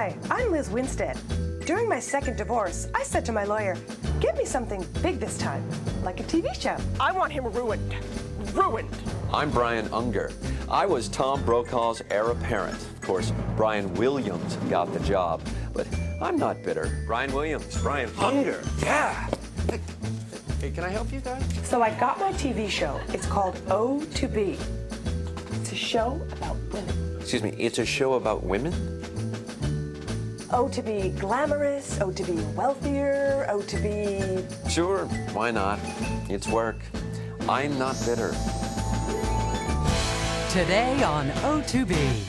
Hi, I'm Lizz Winstead. During my second divorce, I said to my lawyer, get me something big this time, like a TV show. I want him ruined. Ruined. I'm Brian Unger. I was Tom Brokaw's heir apparent. Of course, Brian Williams got the job, but I'm not bitter. Brian Williams, Brian Unger, yeah. Hey, can I help you guys? So I got my TV show. It's called O2Be. It's a show about women. Excuse me, it's a show about women? O to be glamorous, O to be wealthier, O to be... Sure, why not? It's work. I'm not bitter. Today on O2Be.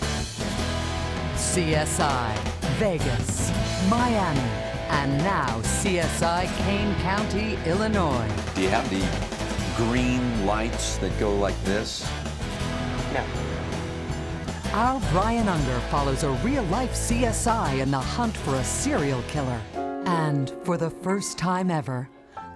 CSI, Vegas, Miami, and now CSI Kane County, Illinois. Do you have the green lights that go like this? No. Our Brian Unger follows a real-life CSI in the hunt for a serial killer. And for the first time ever,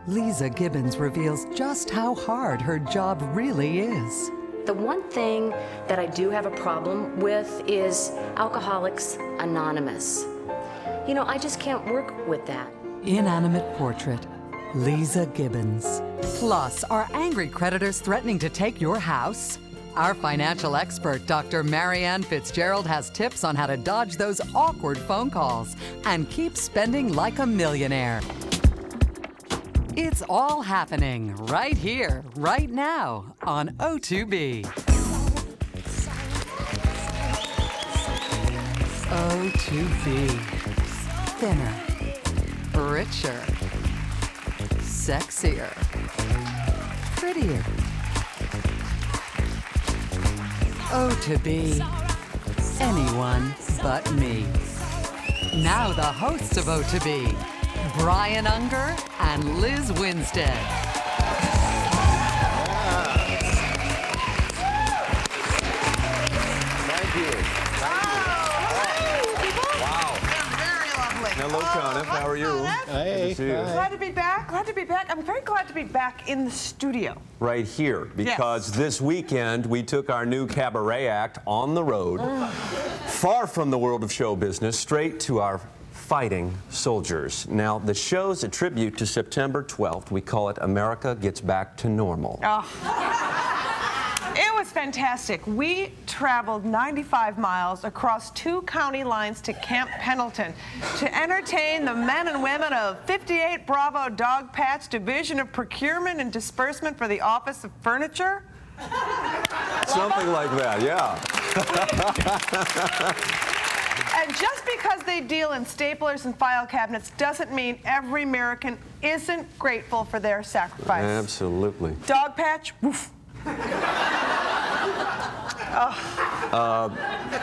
Leeza Gibbons reveals just how hard her job really is. The one thing that I do have a problem with is Alcoholics Anonymous. You know, I just can't work with that. Inanimate portrait, Leeza Gibbons. Plus, are angry creditors threatening to take your house? Our financial expert, Dr. Marianne Fitzgerald, has tips on how to dodge those awkward phone calls and keep spending like a millionaire. It's all happening right here, right now on O2Be. O2Be. Thinner, richer, sexier, prettier. O2Be Anyone But Me. Now the hosts of O2Be, Brian Unger and Lizz Winstead. Thank you. Wow. Very lovely. Hello, Conniff. How are you? Hey. Good to see you. Glad to be back. Glad to be back. I'm very glad to be back in the studio. Right here, because this weekend we took our new cabaret act on the road, far from the world of show business, straight to our fighting soldiers. Now, the show's a tribute to September 12th. We call it America Gets Back to Normal. It was fantastic. We traveled 95 miles across 2 county lines to Camp Pendleton to entertain the men and women of 58 Bravo Dog Patch Division of Procurement and Disbursement for the Office of Furniture. Something like that, yeah. And just because they deal in staplers and file cabinets doesn't mean every American isn't grateful for their sacrifice. Absolutely. Dog Patch, woof.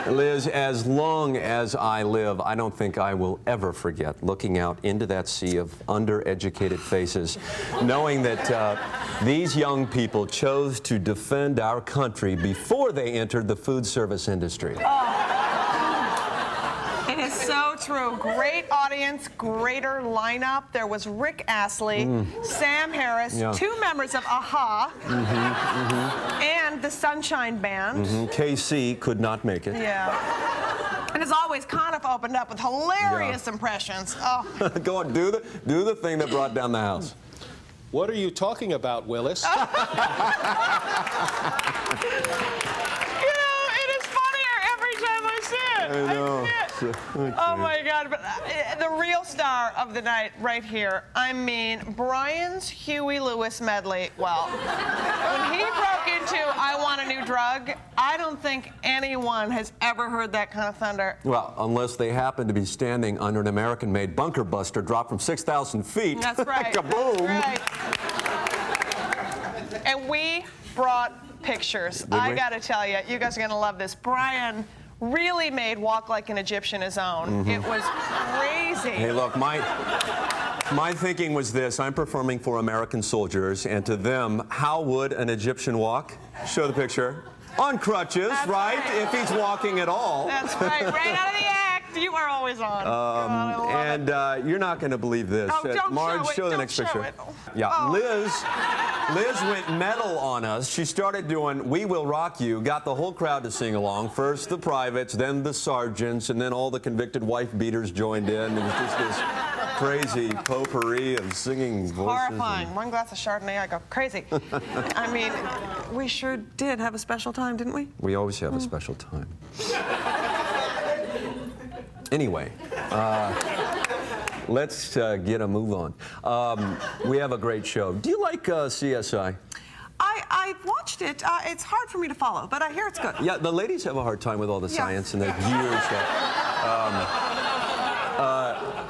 Liz, as long as I live, I don't think I will ever forget looking out into that sea of undereducated faces, knowing that these young people chose to defend our country before they entered the food service industry. It is so true. Great audience, greater lineup. There was Rick Astley, Sam Harris, 2 members of AHA, and the Sunshine Band. KC could not make it. Yeah. And as always, Conniff opened up with hilarious impressions. Oh. Go on, do the thing that brought down the house. What are you talking about, Willis? You know, it is funnier every time I see it. I know. see it. Oh my God! But the real star of the night, right here. I mean, Brian's Huey Lewis medley. Well, when he broke into "I Want a New Drug," I don't think anyone has ever heard that kind of thunder. Well, unless they happen to be standing under an American-made bunker buster dropped from 6,000 feet. That's right. Kaboom! That's right. And we brought pictures. I gotta tell you, you guys are gonna love this. Brian really made Walk Like an Egyptian his own. It was crazy. Hey, look, my thinking was this. I'm performing for American soldiers, and to them, how would an Egyptian walk? Show the picture. On crutches, right? If he's walking at all. That's right. Right out of the act. You are always on. You're not going to believe this. Oh, don't Marge, show it. show the Don't next show picture. it. Yeah, Oh. Liz. Liz went metal on us. She started doing We Will Rock You, got the whole crowd to sing along. First the privates, then the sergeants, and then all the convicted wife beaters joined in. It was just this crazy potpourri of singing voices. Horrifying. One glass of Chardonnay, I go crazy. I mean, we sure did have a special time, didn't we? We always have a special time. Anyway, let's get a move on. We have a great show. Do you like CSI? I watched it. It's hard for me to follow, but I hear it's good. Yeah, the ladies have a hard time with all the science and the gears.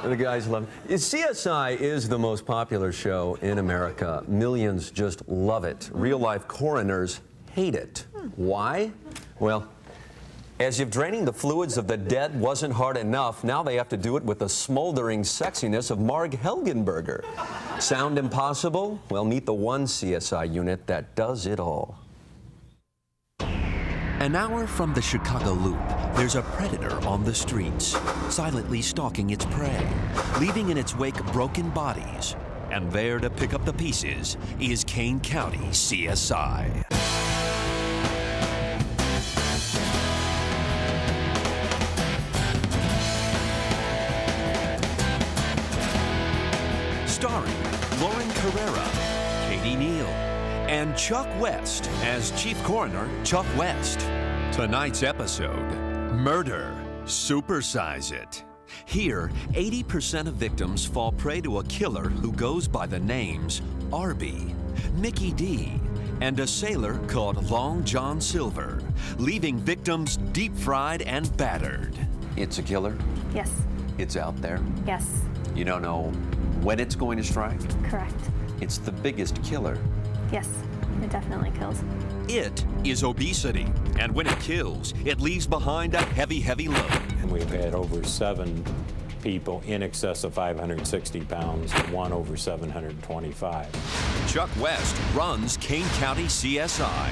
The guys love it. CSI is the most popular show in America. Millions just love it. Real-life coroners hate it. Why? Well, as if draining the fluids of the dead wasn't hard enough, now they have to do it with the smoldering sexiness of Marg Helgenberger. Sound impossible? Well, meet the one CSI unit that does it all. An hour from the Chicago Loop, there's a predator on the streets, silently stalking its prey, leaving in its wake broken bodies. And there to pick up the pieces is Kane County CSI. Starring Lauren Carrera, Katie Neal, and Chuck West as Chief Coroner Chuck West. Tonight's episode, Murder, Supersize It. Here, 80% of victims fall prey to a killer who goes by the names Arby, Mickey D, and a sailor called Long John Silver, leaving victims deep-fried and battered. It's a killer? Yes. It's out there? Yes. You don't know when it's going to strike? Correct. It's the biggest killer. Yes. It definitely kills. It is obesity, and when it kills, it leaves behind a heavy, heavy load. And we've had over 7 people in excess of 560 pounds, and 1 over 725. Chuck West runs Kane County CSI.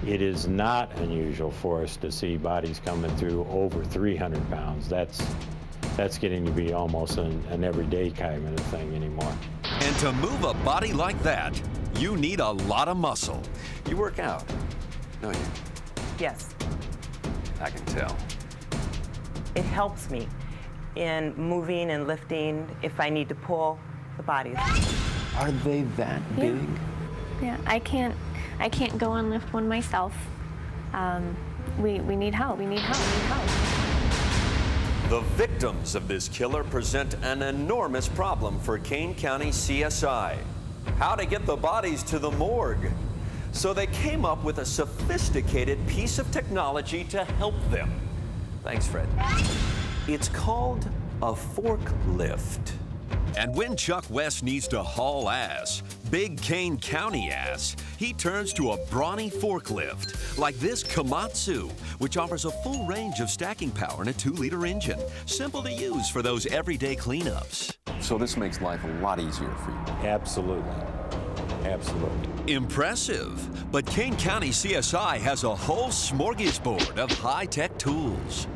It is not unusual for us to see bodies coming through over 300 pounds. That's getting to be almost an everyday kind of thing anymore. And to move a body like that, you need a lot of muscle. You work out, don't you? Yes, I can tell. it helps me in moving and lifting if I need to pull the bodies. Are they that big? Yeah, I can't go and lift one myself. We need help. We need help. The victims of this killer present an enormous problem for Kane County CSI. How to get the bodies to the morgue. So they came up with a sophisticated piece of technology to help them. Thanks, Fred. It's called a forklift. And when Chuck West needs to haul ass, big Kane County ass, he turns to a brawny forklift, like this Komatsu, which offers a full range of stacking power in a 2-liter engine. Simple to use for those everyday cleanups. So this makes life a lot easier for you. Absolutely. Absolutely. Impressive. But Kane County CSI has a whole smorgasbord of high-tech tools.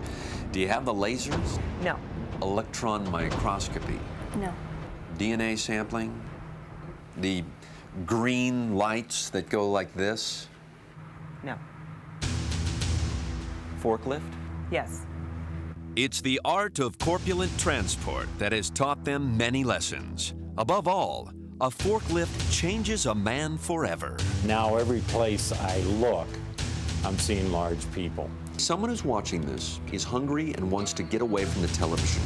Do you have the lasers? No, Electron microscopy? No. DNA sampling? The green lights that go like this? no, Forklift? yes. It's the art of corpulent transport that has taught them many lessons. Above all, a forklift changes a man forever. Now every place I look, I'm seeing large people. Someone who's watching this is hungry and wants to get away from the television.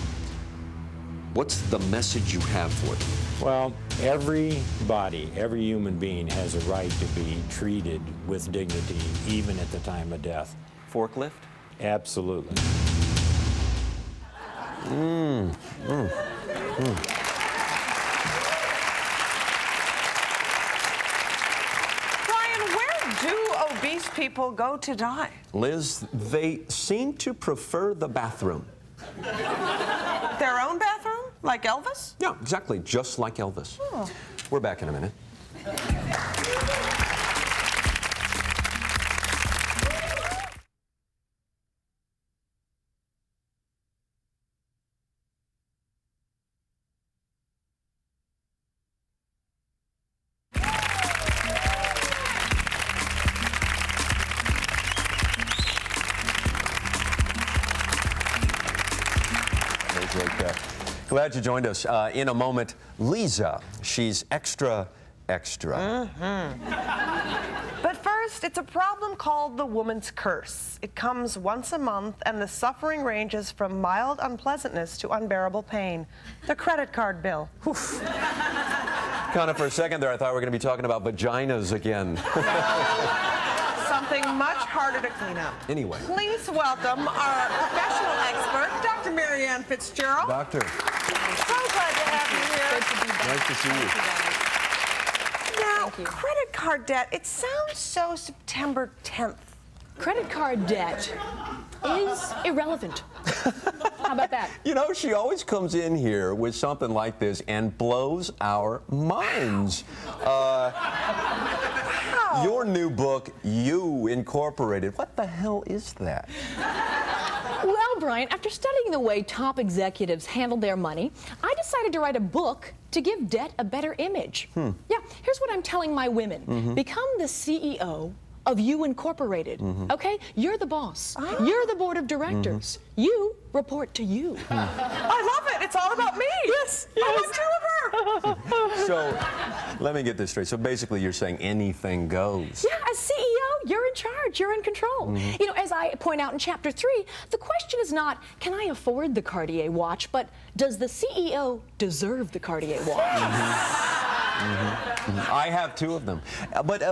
What's the message you have for them? Well, every human being has a right to be treated with dignity, even at the time of death. Forklift? Absolutely. Brian, where do obese people go to die? Liz, they seem to prefer the bathroom. Their own bathroom? Like Elvis? Yeah, exactly, just like Elvis. Oh. We're back in a minute. Glad you joined us. In a moment, Leeza. She's extra. But first, it's a problem called the woman's curse. It comes once a month, and the suffering ranges from mild unpleasantness to unbearable pain. The credit card bill. Kind of for a second there, I thought we were going to be talking about vaginas again. Something much harder to clean up. Anyway. Please welcome our professional expert, Dr. Marianne Fitzgerald. Doctor. So glad to have you here. Good to be back. Nice to see you. Now, credit card debt, it sounds so September 10th. Credit card debt is irrelevant. How about that? You know, she always comes in here with something like this and blows our minds. Your new book, You Incorporated. What the hell is that? Well, Brian, after studying the way top executives handle their money, I decided to write a book to give debt a better image. Yeah, here's what I'm telling my women. Become the CEO of You Incorporated, okay? You're the boss. You're the board of directors. You report to you. I love it. It's all about me. Yes. I want two of her. So, let me get this straight. So basically you're saying anything goes. Yeah, as CEO, you're in charge. You're in control. You know, as I point out in Chapter 3, the question is not, can I afford the Cartier watch, but does the CEO deserve the Cartier watch? I have two of them. But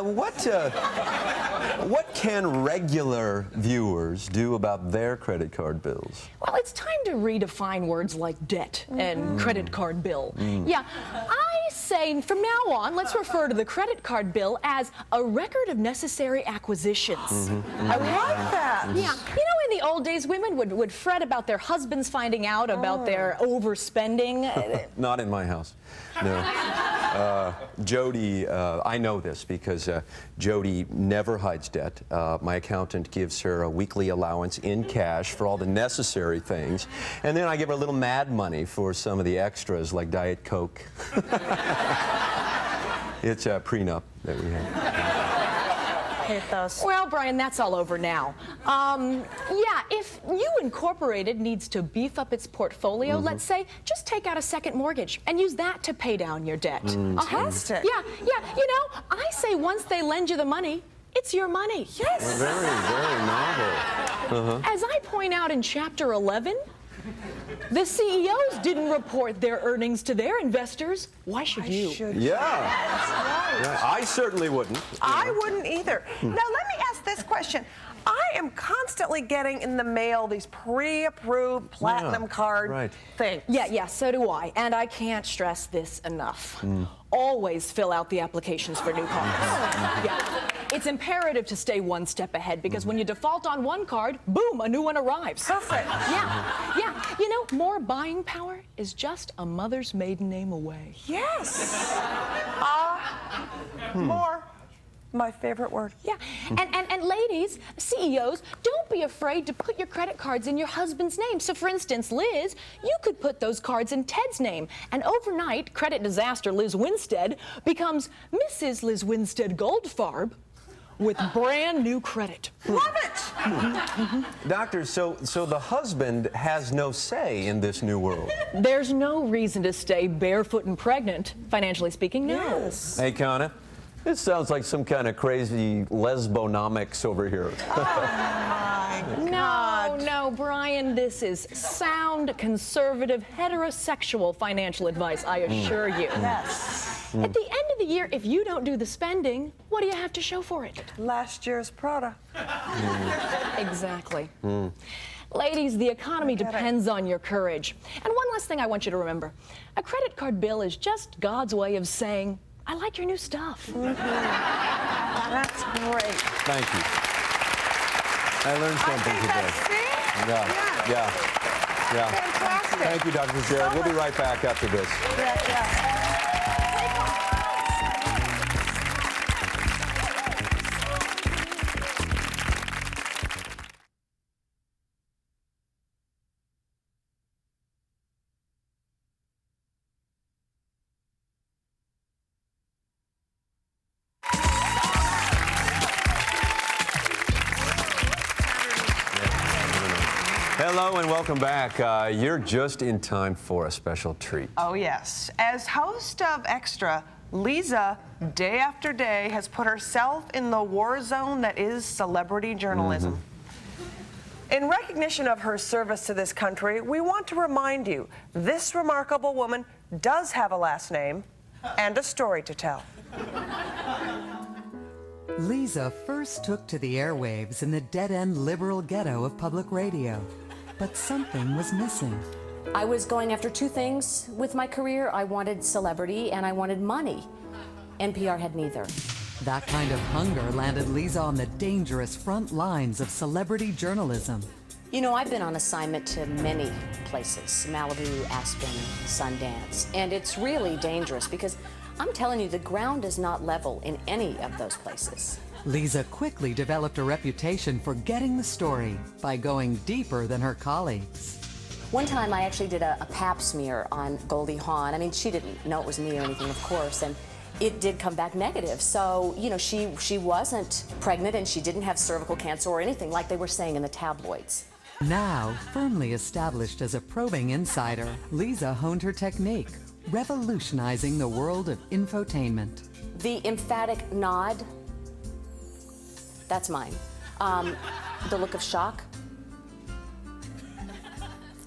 what can regular viewers do about their credit card bills? Well, it's time to redefine words like debt and credit card bill. Yeah, I say from now on, let's refer to the credit card bill as a record of necessary acquisitions. I like that. Yeah, you know, in the old days, women would fret about their husbands finding out about their overspending. Not in my house, no. Jody, I know this because Jody never hides debt. My accountant gives her a weekly allowance in cash for all the necessary things, and then I give her a little mad money for some of the extras like Diet Coke. It's a prenup that we have. Well, Brian, that's all over now. Yeah, if You Incorporated needs to beef up its portfolio, let's say, just take out a second mortgage and use that to pay down your debt. Fantastic. Yeah, you know, I say once they lend you the money, it's your money. Yes. Very, very novel. As I point out in Chapter 11, the CEOs didn't report their earnings to their investors. Why should you? Yeah. I certainly wouldn't. I wouldn't either. Now, let me ask this question. I am constantly getting in the mail these pre-approved platinum card things. Yeah, so do I. And I can't stress this enough. Always fill out the applications for new cards. Yeah. It's imperative to stay one step ahead because when you default on one card, boom, a new one arrives. Perfect. Yeah. You know, more buying power is just a mother's maiden name away. Yes. More. My favorite word. Yeah, and ladies, CEOs, don't be afraid to put your credit cards in your husband's name. So for instance, Liz, you could put those cards in Ted's name, and overnight, credit disaster Lizz Winstead becomes Mrs. Lizz Winstead Goldfarb with brand new credit. Love it! Doctor, so the husband has no say in this new world. There's no reason to stay barefoot and pregnant, financially speaking, no. Yes. Hey, Conniff, this sounds like some kind of crazy lesbonomics over here. No, Brian, this is sound, conservative, heterosexual financial advice, I assure you. Yes. At the end of the year, if you don't do the spending, what do you have to show for it? Last year's Prada. Exactly. Ladies, the economy depends on your courage. And one last thing I want you to remember. A credit card bill is just God's way of saying, I like your new stuff. That's great. Thank you. I learned something today. Yeah. Fantastic. Thank you, Dr. Fitzgerald. We'll be right back after this. Yeah. Hello and welcome back. You're just in time for a special treat. Oh, yes. As host of Extra, Leeza, day after day, has put herself in the war zone that is celebrity journalism. In recognition of her service to this country, we want to remind you, this remarkable woman does have a last name and a story to tell. Leeza first took to the airwaves in the dead-end liberal ghetto of public radio, but something was missing. I was going after two things with my career. I wanted celebrity and I wanted money. NPR had neither. That kind of hunger landed Leeza on the dangerous front lines of celebrity journalism. You know, I've been on assignment to many places, Malibu, Aspen, Sundance, and it's really dangerous because I'm telling you, the ground is not level in any of those places. Leeza quickly developed a reputation for getting the story by going deeper than her colleagues. One time I actually did a pap smear on Goldie Hawn. I mean, she didn't know it was me or anything, of course, and it did come back negative. So, you know, she wasn't pregnant and she didn't have cervical cancer or anything like they were saying in the tabloids. Now, firmly established as a probing insider, Leeza honed her technique, revolutionizing the world of infotainment. The emphatic nod, that's mine. The look of shock,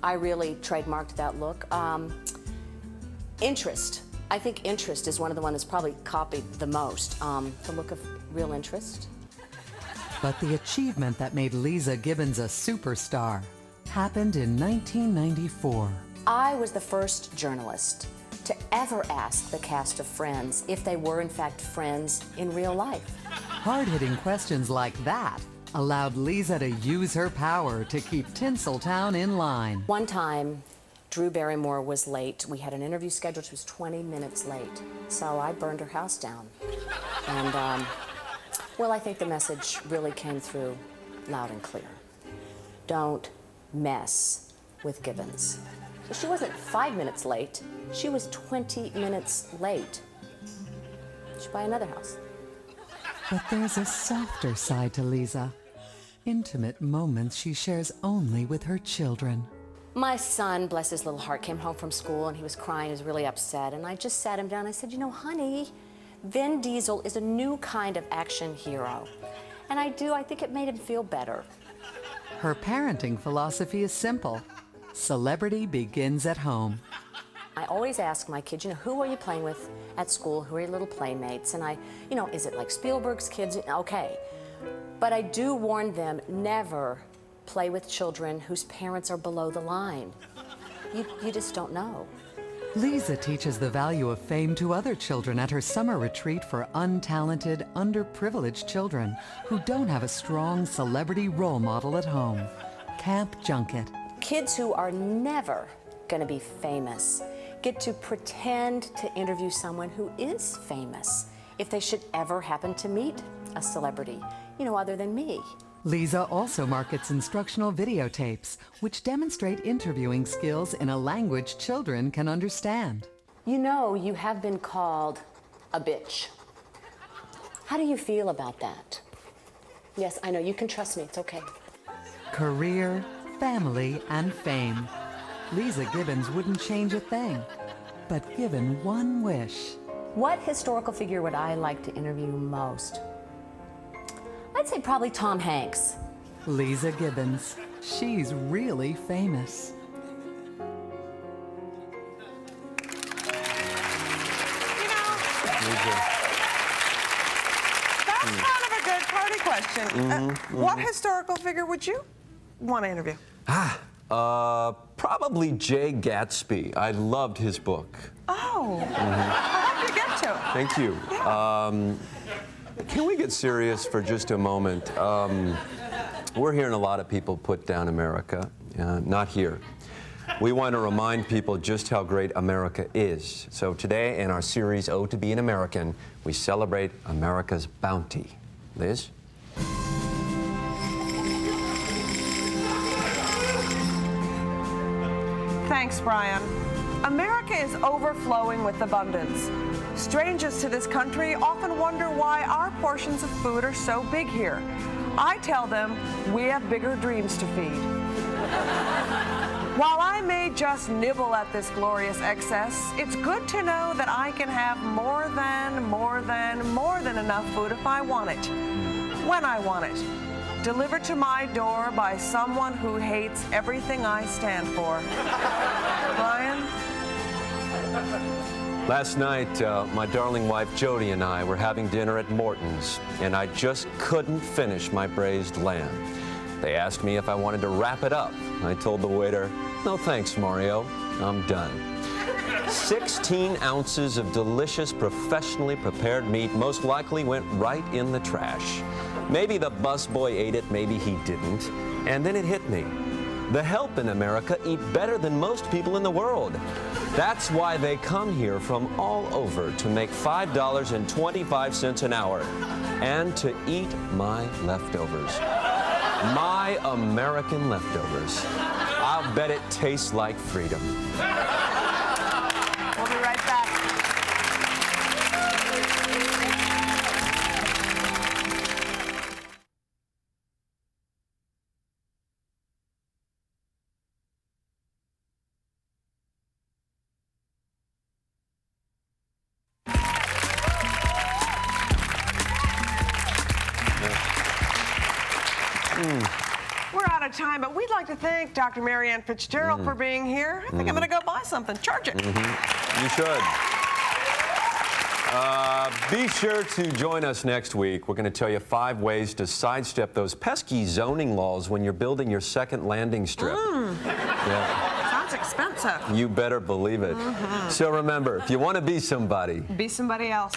I really trademarked that look. Interest, I think interest is one of the ones that's probably copied the most. The look of real interest. But the achievement that made Leeza Gibbons a superstar happened in 1994. I was the first journalist to ever ask the cast of Friends if they were in fact friends in real life. Hard-hitting questions like that allowed Leeza to use her power to keep Tinseltown in line. One time, Drew Barrymore was late. We had an interview scheduled. She was 20 minutes late. So I burned her house down. And, well, I think the message really came through loud and clear. Don't mess with Gibbons. So she wasn't 5 minutes late. She was 20 minutes late. She should buy another house. But there's a softer side to Leeza. Intimate moments she shares only with her children. My son, bless his little heart, came home from school and he was crying, he was really upset. And I just sat him down. I said, you know, honey, Vin Diesel is a new kind of action hero. And I think it made him feel better. Her parenting philosophy is simple. Celebrity begins at home. I always ask my kids, you know, who are you playing with at school? Who are your little playmates? And you know, is it like Spielberg's kids? Okay. But I do warn them, never play with children whose parents are below the line. You just don't know. Leeza teaches the value of fame to other children at her summer retreat for untalented, underprivileged children who don't have a strong celebrity role model at home. Camp Junket. Kids who are never going to be famous get to pretend to interview someone who is famous if they should ever happen to meet a celebrity, you know, other than me. Leeza also markets instructional videotapes, which demonstrate interviewing skills in a language children can understand. You know, you have been called a bitch. How do you feel about that? Yes, I know, you can trust me, it's okay. Career, family, and fame. Leeza Gibbons wouldn't change a thing, but given one wish. What historical figure would I like to interview most? I'd say probably Tom Hanks. Leeza Gibbons. She's really famous. You know, that's kind of a good party question. What historical figure would you want to interview? Probably Jay Gatsby. I loved his book. Oh, I hope you get to it. Thank you. Yeah. Can we get serious for just a moment? We're hearing a lot of people put down America. Not here. We want to remind people just how great America is. So today in our series, O2Be an American, we celebrate America's bounty. Liz? Thanks, Brian. America is overflowing with abundance. Strangers to this country often wonder why our portions of food are so big here. I tell them we have bigger dreams to feed. While I may just nibble at this glorious excess, it's good to know that I can have more than enough food if I want it, when I want it, delivered to my door by someone who hates everything I stand for. Brian? Last night, my darling wife Jody and I were having dinner at Morton's, and I just couldn't finish my braised lamb. They asked me if I wanted to wrap it up. I told the waiter, "No thanks, Mario, I'm done." 16 ounces of delicious, professionally prepared meat most likely went right in the trash. Maybe the busboy ate it, maybe he didn't. And then it hit me. The help in America eat better than most people in the world. That's why they come here from all over to make $5.25 an hour and to eat my leftovers. My American leftovers. I'll bet it tastes like freedom. We'll be right back. We're out of time, but we'd like to thank Dr. Marianne Fitzgerald for being here. I think I'm going to go buy something. Charge it. You should. Be sure to join us next week. We're going to tell you 5 ways to sidestep those pesky zoning laws when you're building your second landing strip. Yeah. Sounds expensive. You better believe it. So remember, if you want to be somebody, Be somebody else.